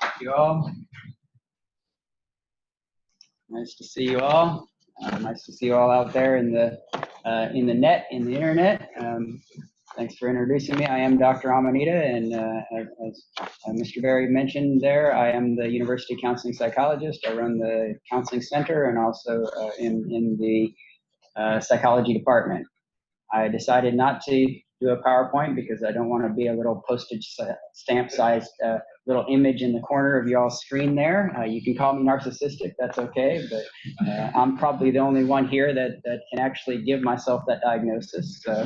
Thank you all. Nice to see you all. Nice to see you all out there in the net, in the internet. Thanks for introducing me. I am Dr. Amanita, and as Mr. Berry mentioned there, I am the University Counseling Psychologist. I run the Counseling Center and also in the Psychology Department. I decided not to do a PowerPoint because I don't want to be a little postage stamp-sized little image in the corner of y'all's screen there. You can call me narcissistic, that's okay, but I'm probably the only one here that can actually give myself that diagnosis, so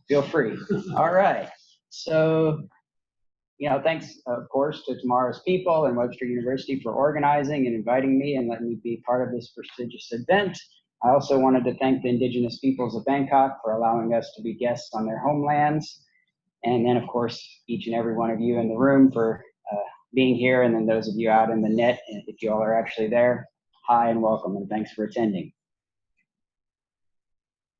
feel free. All right, so, thanks, of course, to tomorrow's people and Webster University for organizing and inviting me and letting me be part of this prestigious event. I also wanted to thank the Indigenous peoples of Bangkok for allowing us to be guests on their homelands. And then, of course, each and every one of you in the room for being here, and then those of you out in the net, if you all are actually there, hi and welcome, and thanks for attending.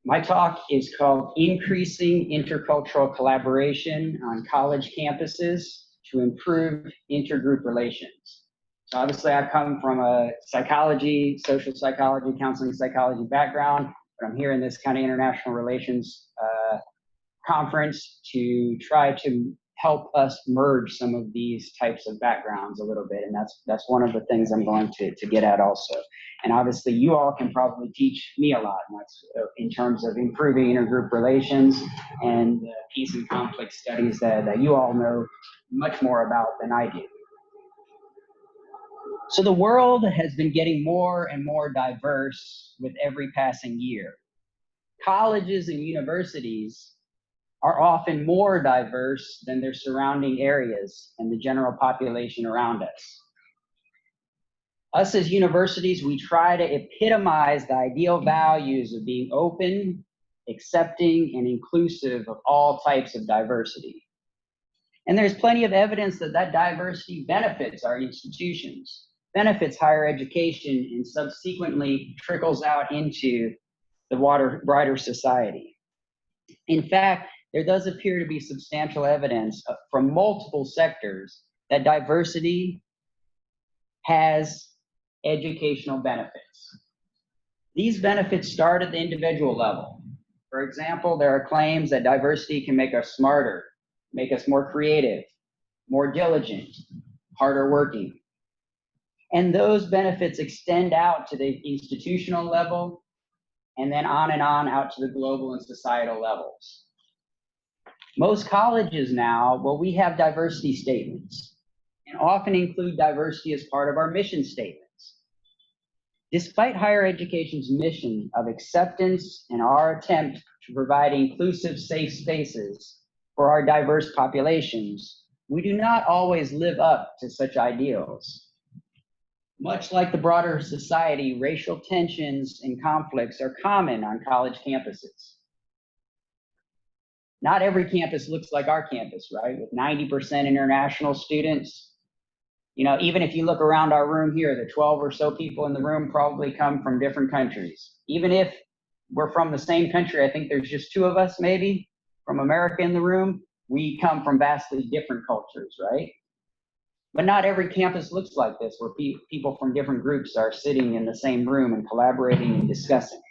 My talk is called Increasing Intercultural Collaboration on College Campuses to Improve Intergroup Relations. So obviously I come from a psychology, social psychology, counseling psychology background, but I'm here in this kind of international relations conference to try to help us merge some of these types of backgrounds a little bit, and that's one of the things I'm going to get at also. And obviously you all can probably teach me a lot, and that's in terms of improving intergroup relations and peace and conflict studies that you all know much more about than I do. So the world has been getting more and more diverse with every passing year. Colleges and universities are often more diverse than their surrounding areas and the general population around us. Us as universities, we try to epitomize the ideal values of being open, accepting, and inclusive of all types of diversity. And there's plenty of evidence that that diversity benefits our institutions, benefits higher education, and subsequently trickles out into the broader society. In fact, there does appear to be substantial evidence from multiple sectors that diversity has educational benefits. These benefits start at the individual level. For example, there are claims that diversity can make us smarter, make us more creative, more diligent, harder working. And those benefits extend out to the institutional level and then on out to the global and societal levels. Most colleges now, we have diversity statements and often include diversity as part of our mission statements. Despite higher education's mission of acceptance and our attempt to provide inclusive, safe spaces for our diverse populations, we do not always live up to such ideals. Much like the broader society, racial tensions and conflicts are common on college campuses. Not every campus looks like our campus, right? With 90% international students. Even if you look around our room here, the 12 or so people in the room probably come from different countries. Even if we're from the same country, I think there's just 2 of us maybe from America in the room, we come from vastly different cultures, right? But not every campus looks like this, where people from different groups are sitting in the same room and collaborating and discussing.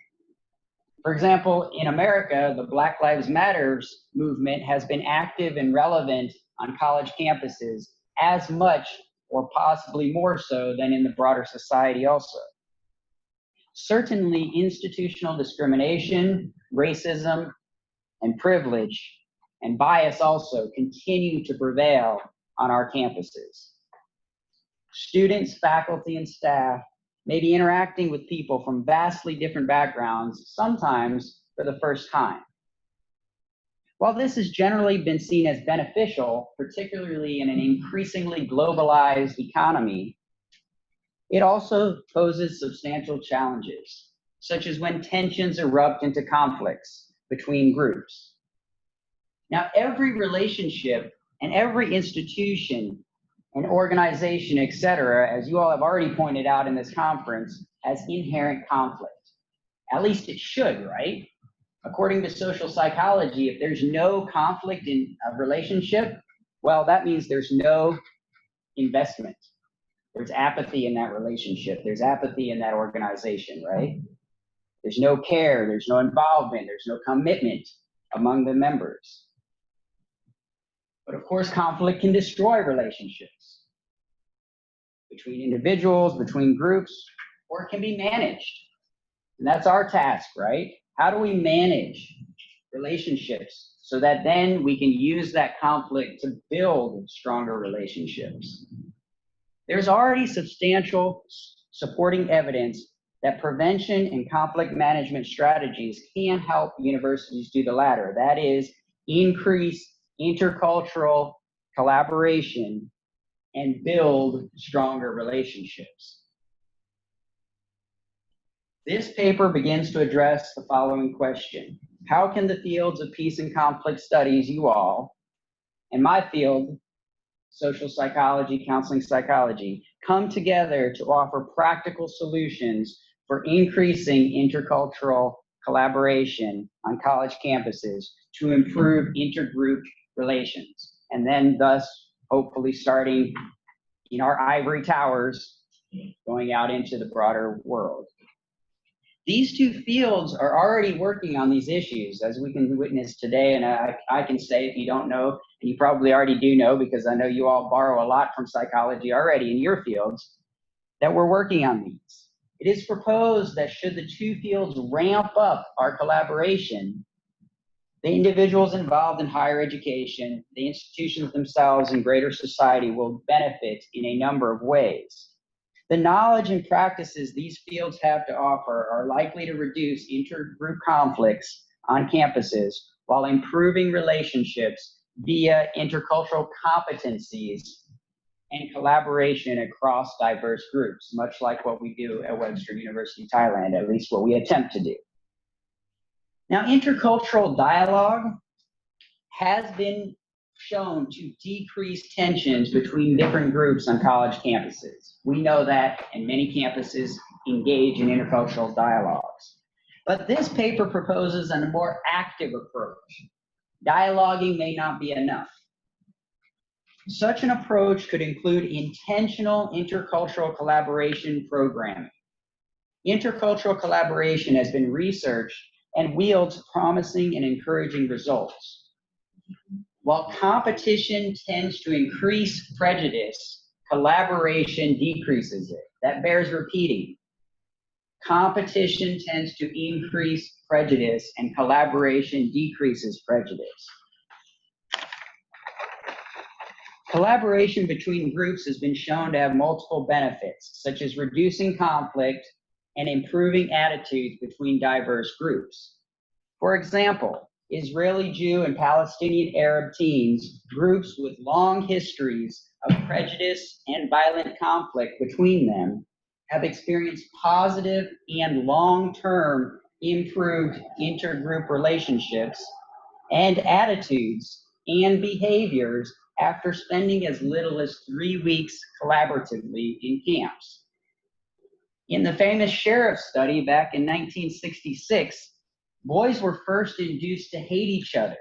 For example, in America, the Black Lives Matter movement has been active and relevant on college campuses as much or possibly more so than in the broader society also. Certainly, institutional discrimination, racism, and privilege and bias also continue to prevail on our campuses. Students, faculty, and staff may be interacting with people from vastly different backgrounds, sometimes for the first time. While this has generally been seen as beneficial, particularly in an increasingly globalized economy, it also poses substantial challenges, such as when tensions erupt into conflicts between groups. Now, every relationship and every institution and organization, etc., as you all have already pointed out in this conference, has inherent conflict. At least it should, right? According to social psychology, if there's no conflict in a relationship, Well, that means there's no investment. There's apathy in that relationship. There's apathy in that organization, right? There's no care, there's no involvement, there's no commitment among the members. But of course, conflict can destroy relationships between individuals, between groups, or it can be managed. And that's our task, right? How do we manage relationships so that then we can use that conflict to build stronger relationships? There's already substantial supporting evidence that prevention and conflict management strategies can help universities do the latter. That is, increase intercultural collaboration and build stronger relationships. This paper begins to address the following question: how can the fields of peace and conflict studies, you all, and my field, social psychology, counseling psychology, come together to offer practical solutions for increasing intercultural collaboration on college campuses to improve intergroup relations, and then thus hopefully starting in our ivory towers, going out into the broader world. These two fields are already working on these issues, as we can witness today, and I can say, if you don't know, and you probably already do know because I know you all borrow a lot from psychology already in your fields, that we're working on these. It is proposed that should the two fields ramp up our collaboration, the individuals involved in higher education, the institutions themselves, and greater society will benefit in a number of ways. The knowledge and practices these fields have to offer are likely to reduce intergroup conflicts on campuses while improving relationships via intercultural competencies and collaboration across diverse groups, much like what we do at Webster University, Thailand, at least what we attempt to do. Now, intercultural dialogue has been shown to decrease tensions between different groups on college campuses. We know that, and many campuses engage in intercultural dialogues. But this paper proposes a more active approach. Dialoguing may not be enough. Such an approach could include intentional intercultural collaboration programming. Intercultural collaboration has been researched and wields promising and encouraging results. While competition tends to increase prejudice, collaboration decreases it. That bears repeating. Competition tends to increase prejudice and collaboration decreases prejudice. Collaboration between groups has been shown to have multiple benefits, such as reducing conflict and improving attitudes between diverse groups. For example, Israeli Jew and Palestinian Arab teens, groups with long histories of prejudice and violent conflict between them, have experienced positive and long-term improved intergroup relationships and attitudes and behaviors after spending as little as 3 weeks collaboratively in camps. In the famous sheriff study back in 1966, boys were first induced to hate each other.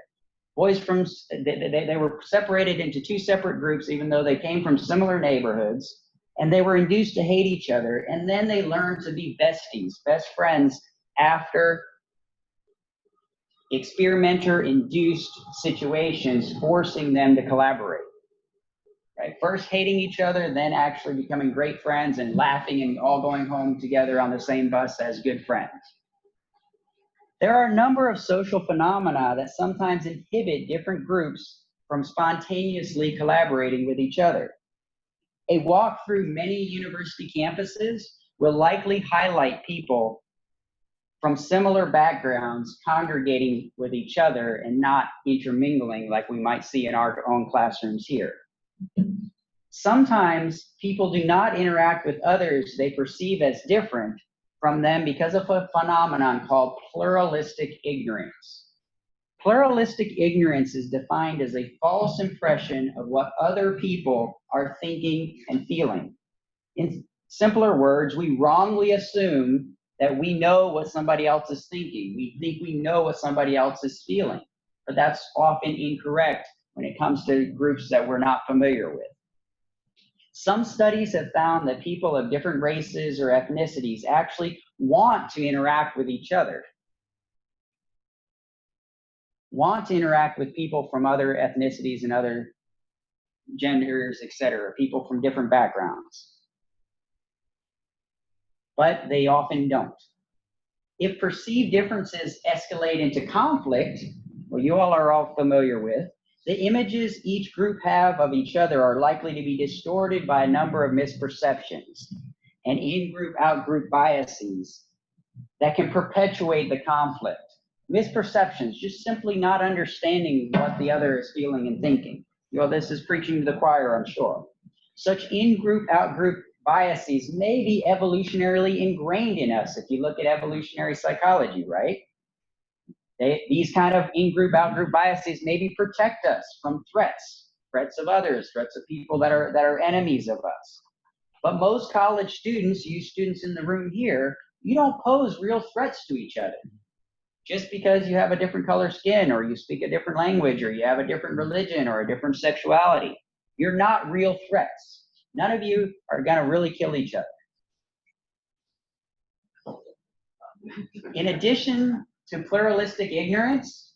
Boys they were separated into two separate groups, even though they came from similar neighborhoods, and they were induced to hate each other. And then they learned to be besties, best friends, after experimenter-induced situations forcing them to collaborate. Right? First hating each other, then actually becoming great friends and laughing and all going home together on the same bus as good friends. There are a number of social phenomena that sometimes inhibit different groups from spontaneously collaborating with each other. A walk through many university campuses will likely highlight people from similar backgrounds congregating with each other and not intermingling like we might see in our own classrooms here. Sometimes people do not interact with others they perceive as different from them because of a phenomenon called pluralistic ignorance. Pluralistic ignorance is defined as a false impression of what other people are thinking and feeling. In simpler words, we wrongly assume that we know what somebody else is thinking. We think we know what somebody else is feeling, but that's often incorrect when it comes to groups that we're not familiar with. Some studies have found that people of different races or ethnicities actually want to interact with each other, want to interact with people from other ethnicities and other genders, etc., people from different backgrounds. But they often don't. If perceived differences escalate into conflict, well, you all are all familiar with, the images each group have of each other are likely to be distorted by a number of misperceptions and in-group, out-group biases that can perpetuate the conflict. Misperceptions, just simply not understanding what the other is feeling and thinking. You know, this is preaching to the choir, I'm sure. Such in-group, out-group biases may be evolutionarily ingrained in us if you look at evolutionary psychology, right? These kind of in-group, out-group biases maybe protect us from threats of others, threats of people that are enemies of us. But most college students, you students in the room here, you don't pose real threats to each other. Just because you have a different color skin, or you speak a different language, or you have a different religion or a different sexuality, you're not real threats. None of you are going to really kill each other. In addition to pluralistic ignorance,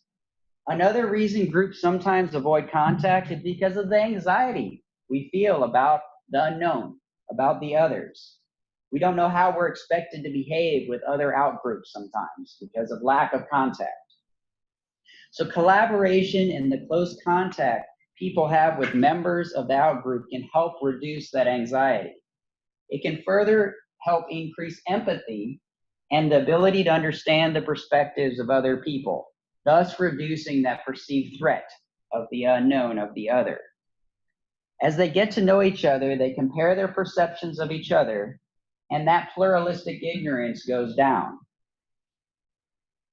another reason groups sometimes avoid contact is because of the anxiety we feel about the unknown, about the others. We don't know how we're expected to behave with other outgroups sometimes because of lack of contact. So collaboration and the close contact people have with members of the outgroup can help reduce that anxiety. It can further help increase empathy and the ability to understand the perspectives of other people, thus reducing that perceived threat of the unknown, of the other. As they get to know each other, they compare their perceptions of each other, and that pluralistic ignorance goes down.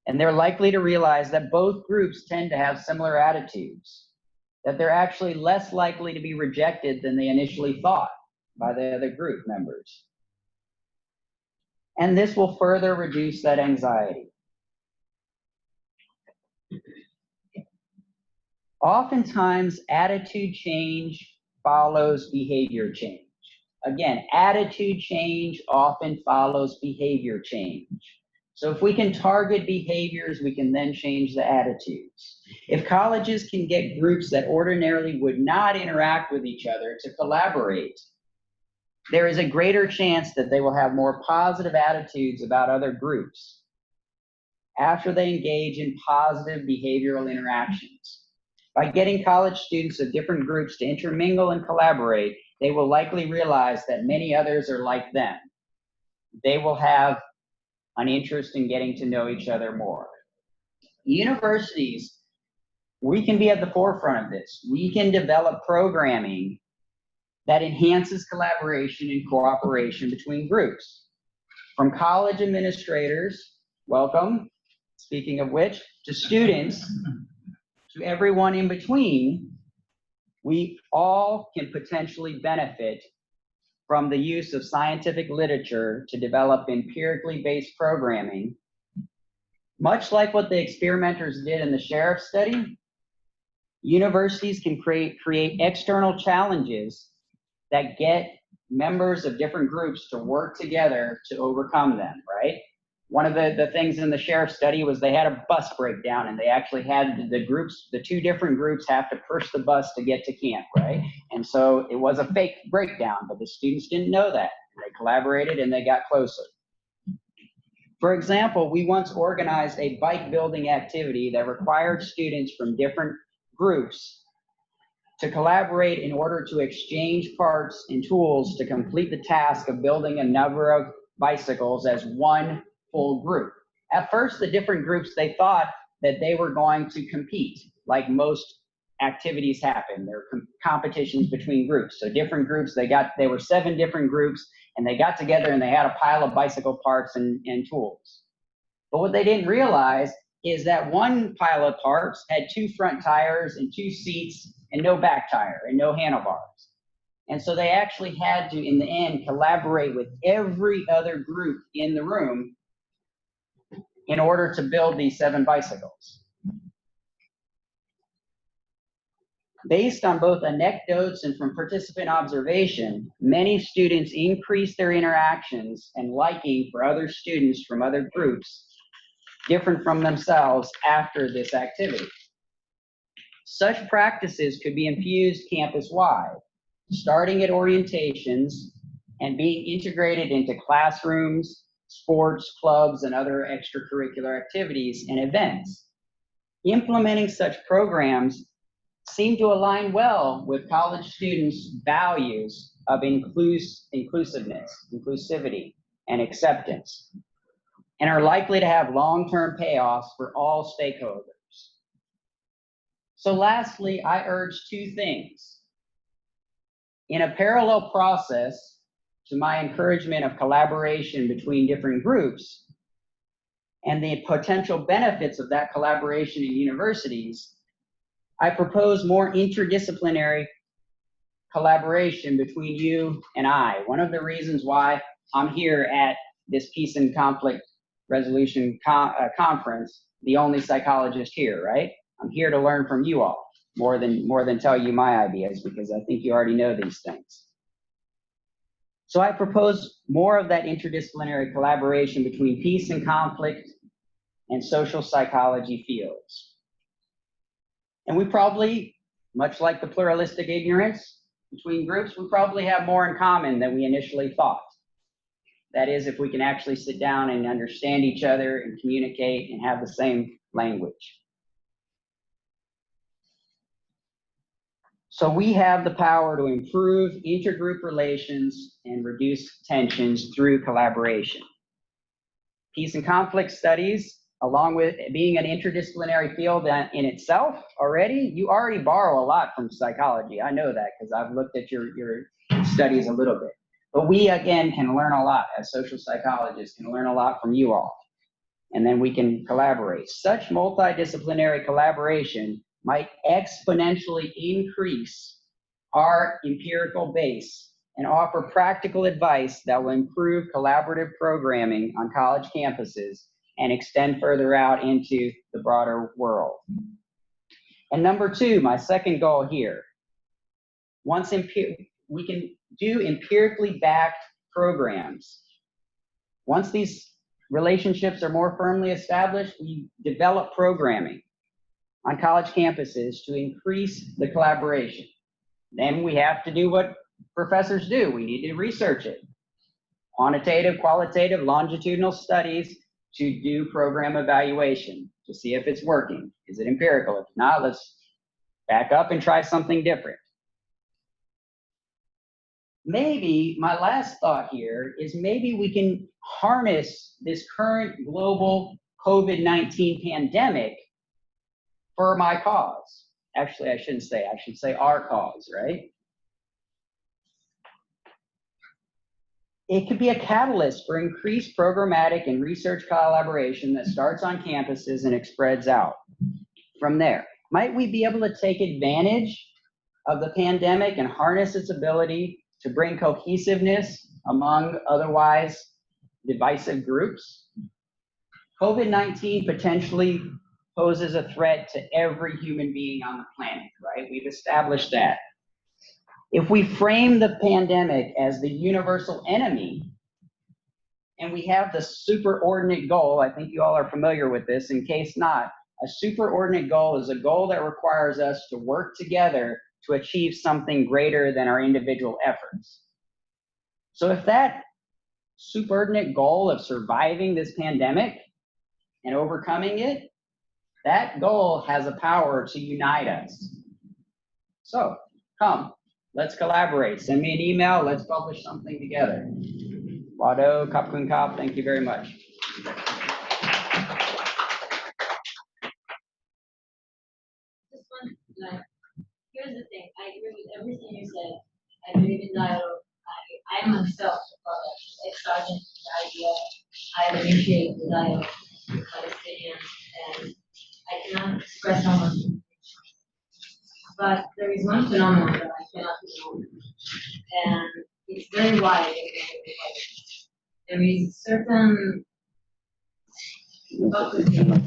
And they're likely to realize that both groups tend to have similar attitudes, that they're actually less likely to be rejected than they initially thought by the other group members. And this will further reduce that anxiety. Oftentimes, attitude change follows behavior change. Again, attitude change often follows behavior change. So if we can target behaviors, we can then change the attitudes. If colleges can get groups that ordinarily would not interact with each other to collaborate, there is a greater chance that they will have more positive attitudes about other groups after they engage in positive behavioral interactions. By getting college students of different groups to intermingle and collaborate, they will likely realize that many others are like them. They will have an interest in getting to know each other more. Universities, we can be at the forefront of this. We can develop programming that enhances collaboration and cooperation between groups. From college administrators, welcome, speaking of which, to students, to everyone in between, we all can potentially benefit from the use of scientific literature to develop empirically based programming. Much like what the experimenters did in the sheriff study, universities can create external challenges that get members of different groups to work together to overcome them, right? One of the things in the sheriff study was they had a bus breakdown, and they actually had the two different groups have to push the bus to get to camp, right? And so it was a fake breakdown, but the students didn't know that. They collaborated and they got closer. For example, we once organized a bike building activity that required students from different groups to collaborate in order to exchange parts and tools to complete the task of building a number of bicycles as one full group. At first, the different groups, they thought that they were going to compete, like most activities happen. There are competitions between groups. So different groups, they were 7 different groups, and they got together and they had a pile of bicycle parts and tools. But what they didn't realize is that one pile of parts had 2 front tires and 2 seats and no back tire and no handlebars. And so they actually had to, in the end, collaborate with every other group in the room in order to build these 7 bicycles. Based on both anecdotes and from participant observation, many students increase their interactions and liking for other students from other groups different from themselves after this activity. Such practices could be infused campus-wide, starting at orientations and being integrated into classrooms, sports, clubs, and other extracurricular activities and events. Implementing such programs seem to align well with college students' values of inclusiveness, inclusivity, and acceptance, and are likely to have long-term payoffs for all stakeholders. So lastly, I urge two things. In a parallel process to my encouragement of collaboration between different groups and the potential benefits of that collaboration in universities, I propose more interdisciplinary collaboration between you and I. One of the reasons why I'm here at this Peace and Conflict Resolution Conference, the only psychologist here, right? I'm here to learn from you all more than tell you my ideas, because I think you already know these things. So I propose more of that interdisciplinary collaboration between peace and conflict and social psychology fields. And we probably, much like the pluralistic ignorance between groups, we probably have more in common than we initially thought. That is, if we can actually sit down and understand each other and communicate and have the same language. So we have the power to improve intergroup relations and reduce tensions through collaboration. Peace and conflict studies, along with being an interdisciplinary field in itself already, you already borrow a lot from psychology. I know that because I've looked at your studies a little bit. But we, again, can learn a lot as social psychologists, can learn a lot from you all. And then we can collaborate. Such multidisciplinary collaboration might exponentially increase our empirical base and offer practical advice that will improve collaborative programming on college campuses and extend further out into the broader world. And number two, my second goal here, we can do empirically backed programs. Once these relationships are more firmly established, we develop programming on college campuses to increase the collaboration. Then we have to do what professors do. We need to research it. Quantitative, qualitative, longitudinal studies to do program evaluation to see if it's working. Is it empirical? If not, let's back up and try something different. Maybe my last thought here is maybe we can harness this current global COVID-19 pandemic for my cause. Actually, I shouldn't say, I should say our cause, right? It could be a catalyst for increased programmatic and research collaboration that starts on campuses and it spreads out from there. Might we be able to take advantage of the pandemic and harness its ability to bring cohesiveness among otherwise divisive groups? COVID-19 potentially poses a threat to every human being on the planet, right? We've established that. If we frame the pandemic as the universal enemy, and we have the superordinate goal, I think you all are familiar with this, in case not, a superordinate goal is a goal that requires us to work together to achieve something greater than our individual efforts. So if that superordinate goal of surviving this pandemic and overcoming it, that goal has a power to unite us. So come, let's collaborate. Send me an email, let's publish something together. Wado, Kap Kun Kap, thank you very much. Here's the thing, I agree with everything you said. I believe in dialogue. I myself excited the idea. I appreciate the dialogue with Palestinians, and I cannot express how much. But there is one phenomenon that I cannot ignore, and it's very wide. There is certain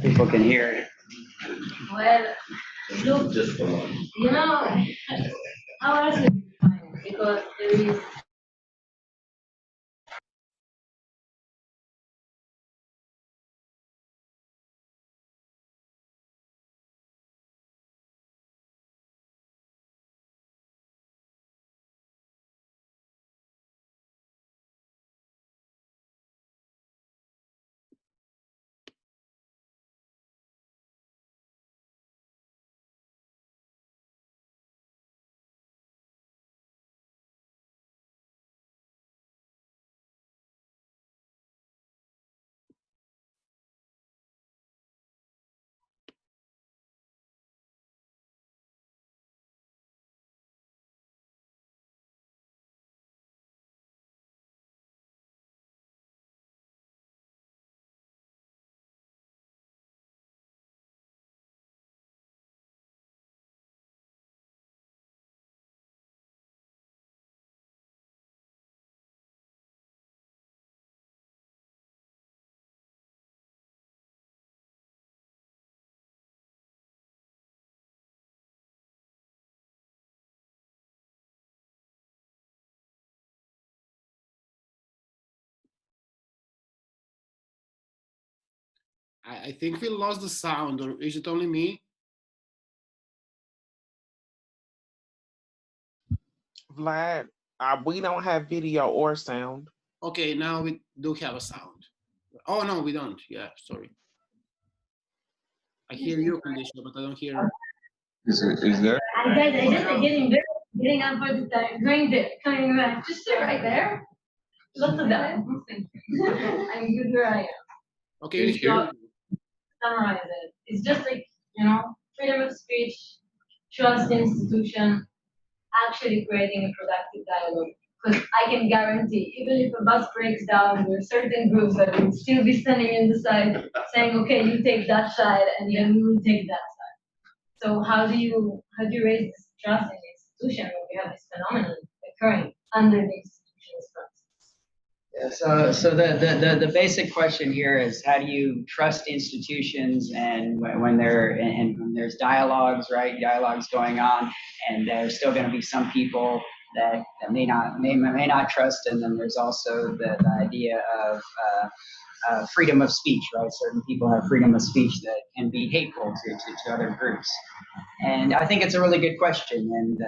people can hear it. Well, Look, Just for one. you know, how else would you define it? Because there is I think we lost the sound, or is it only me? Vlad, we don't have video or sound. Okay, now we do have a sound. Oh, no, we don't. Yeah, sorry. I hear you, Conditional, but I don't hear. Is there? I guys, I just getting up for the time, going there, coming back, just sit right there. Lots of that. I'm good where I am. Okay, we hear you. Summarize it. It's just like, freedom of speech, trust in institution, actually creating a productive dialogue. Because I can guarantee, even if a bus breaks down, there are certain groups that will still be standing in the side saying, okay, you take that side, and then we will take that side. So how do you raise this trust in the institution when we have this phenomenon occurring under the institution's process? Yeah, so the basic question here is, how do you trust institutions, and when when there's dialogues, right? Dialogues going on, and there's still going to be some people that may not trust, and then there's also the idea of freedom of speech, right? Certain people have freedom of speech that can be hateful to other groups. And I think it's a really good question. And,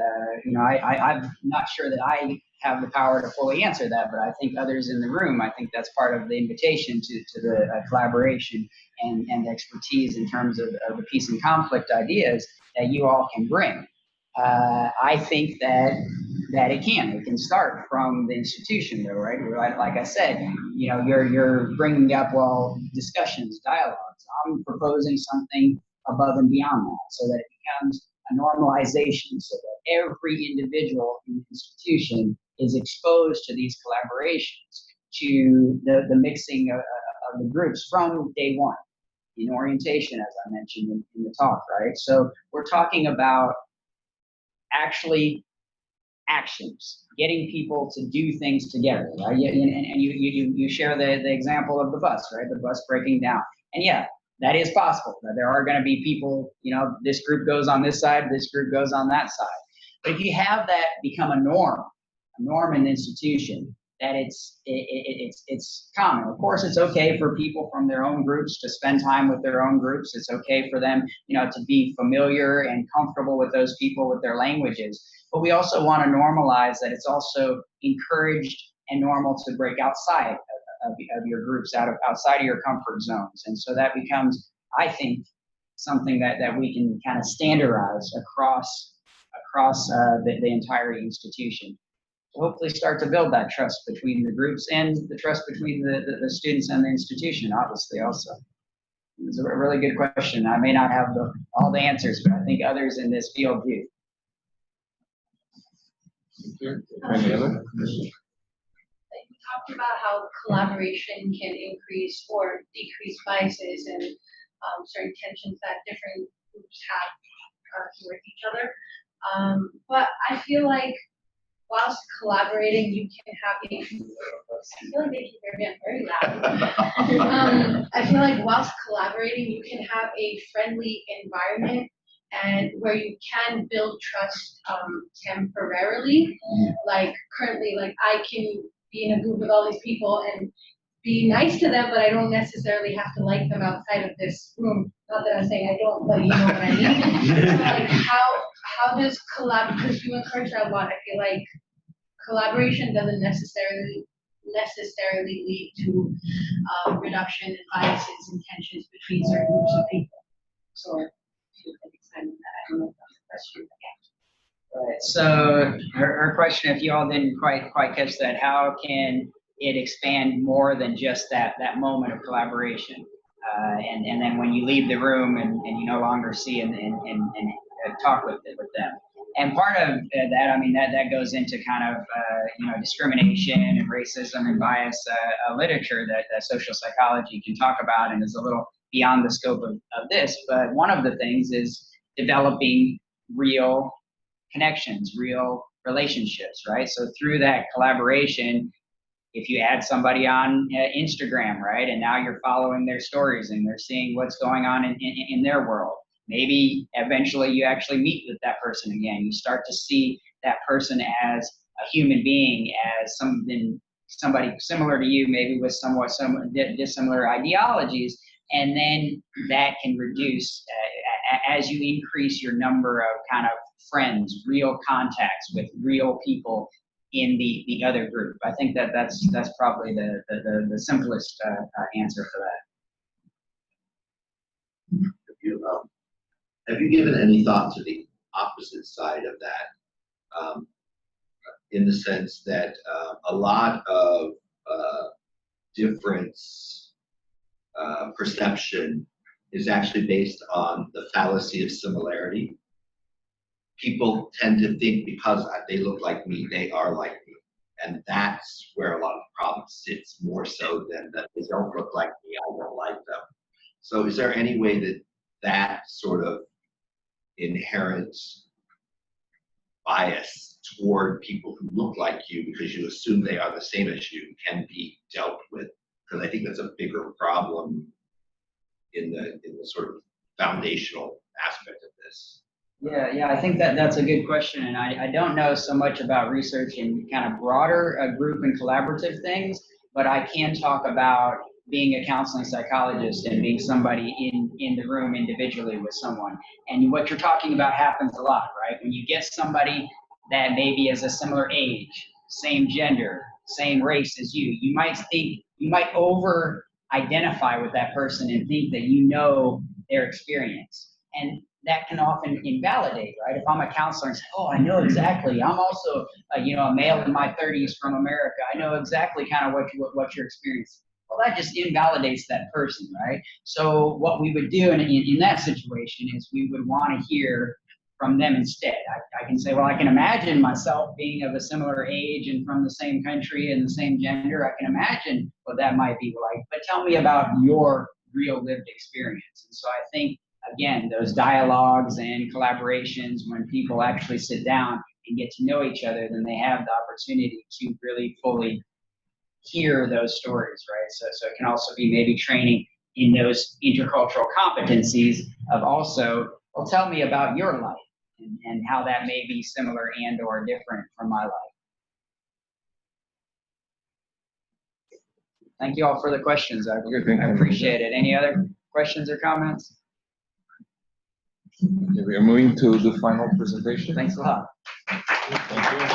I'm not sure that I have the power to fully answer that, but I think others in the room, I think that's part of the invitation to the collaboration and expertise in terms of the peace and conflict ideas that you all can bring. I think that it can start from the institution, though, right? Like I said, you're bringing up, well, discussions, dialogues. I'm proposing something above and beyond that, so that it becomes a normalization, so that every individual in the institution is exposed to these collaborations, to the mixing of the groups from day one in orientation, as I mentioned in the talk, right? So we're talking about actually actions, getting people to do things together, right? And you share the example of the bus, right? The bus breaking down. And yeah, that is possible. That there are going to be people, this group goes on this side, this group goes on that side. But if you have that become a norm in the institution, that it's common. Of course, it's okay for people from their own groups to spend time with their own groups. It's okay for them, to be familiar and comfortable with those people, with their languages. But we also want to normalize that it's also encouraged and normal to break outside of your groups, outside of your comfort zones. And so that becomes, I think, something that we can kind of standardize across the entire institution. Hopefully start to build that trust between the groups and the trust between the students and the institution, obviously, also. It's a really good question. I may not have all the answers, but I think others in this field do. Any other? We talked about how collaboration can increase or decrease biases and certain tensions that different groups have with each other. But I feel like whilst collaborating, you can have a, I feel like they keep hearing very loud. I feel like whilst collaborating, you can have a friendly environment and where you can build trust temporarily. Like currently, like I can be in a group with all these people and be nice to them, but I don't necessarily have to like them outside of this room. Not that I'm saying I don't, but you know what I mean. So like how does because you encourage that a lot, I feel like collaboration doesn't necessarily lead to reduction in biases and tensions between certain groups of people. So if you can expand on that, I don't know if that's a question again. Right. So her question, if you all didn't quite catch that, how can it expand more than just that moment of collaboration? And then when you leave the room and you no longer see and talk with them. And part of that, I mean, that goes into kind of, discrimination and racism and bias literature that social psychology can talk about and is a little beyond the scope of this. But one of the things is developing real connections, real relationships, right? So through that collaboration, if you add somebody on Instagram, right, and now you're following their stories and they're seeing what's going on in their world, maybe eventually you actually meet with that person again. You start to see that person as a human being, as somebody similar to you, maybe with somewhat dissimilar ideologies, and then that can reduce as you increase your number of kind of friends, real contacts with real people in the other group. I think that's probably the simplest answer for that. Have you given any thought to the opposite side of that? In the sense that a lot of difference perception is actually based on the fallacy of similarity. People tend to think because they look like me, they are like me. And that's where a lot of the problem sits, more so than that they don't look like me, I don't like them. So is there any way that that sort of inherent bias toward people who look like you because you assume they are the same as you can be dealt with? Because I think that's a bigger problem in the sort of foundational aspect of this. Yeah, I think that's a good question, and I don't know so much about research in kind of broader group and collaborative things, but I can talk about being a counseling psychologist and being somebody in the room individually with someone. And what you're talking about happens a lot, right? When you get somebody that maybe is a similar age, same gender, same race as you might over identify with that person and think that you know their experience. And that can often invalidate, right? If I'm a counselor and say, oh, I know exactly, I'm also a male in my 30s from America, I know exactly kind of what you're experiencing. Well, that just invalidates that person, right? So what we would do in that situation is we would want to hear from them instead. I can say, well, I can imagine myself being of a similar age and from the same country and the same gender. I can imagine what that might be like, but tell me about your real lived experience. And so I think, again, those dialogues and collaborations, when people actually sit down and get to know each other, then they have the opportunity to really fully hear those stories, right? So it can also be maybe training in those intercultural competencies of also, well, tell me about your life and how that may be similar and or different from my life. Thank you all for the questions. I appreciate it. Any other questions or comments? Okay, we are moving to the final presentation. Thanks a lot. Thank you.